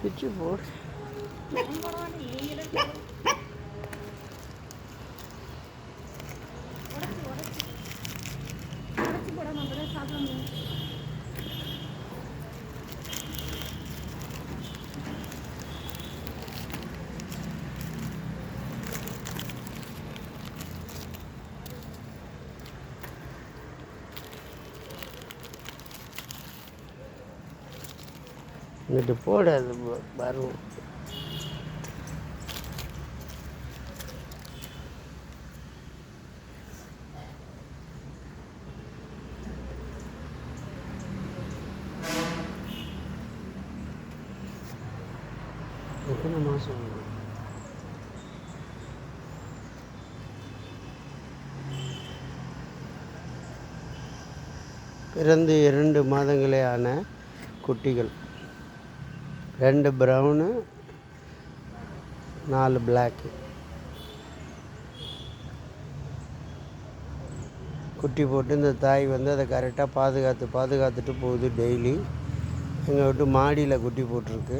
பிச்சு போடு. இங்கிட்டு போடு, அது வரும். எத்தனை மாதம் பிறந்து 2 மாதங்களே ஆன குட்டிகள். 2 ப்ரௌனு, 4 பிளாக்கு. குட்டி போட்டு இந்த தாய் வந்து அதை கரெக்டாக பாதுகாத்துட்டு போகுது. டெய்லி எங்கள் விட்டு மாடியில் குட்டி போட்டிருக்கு.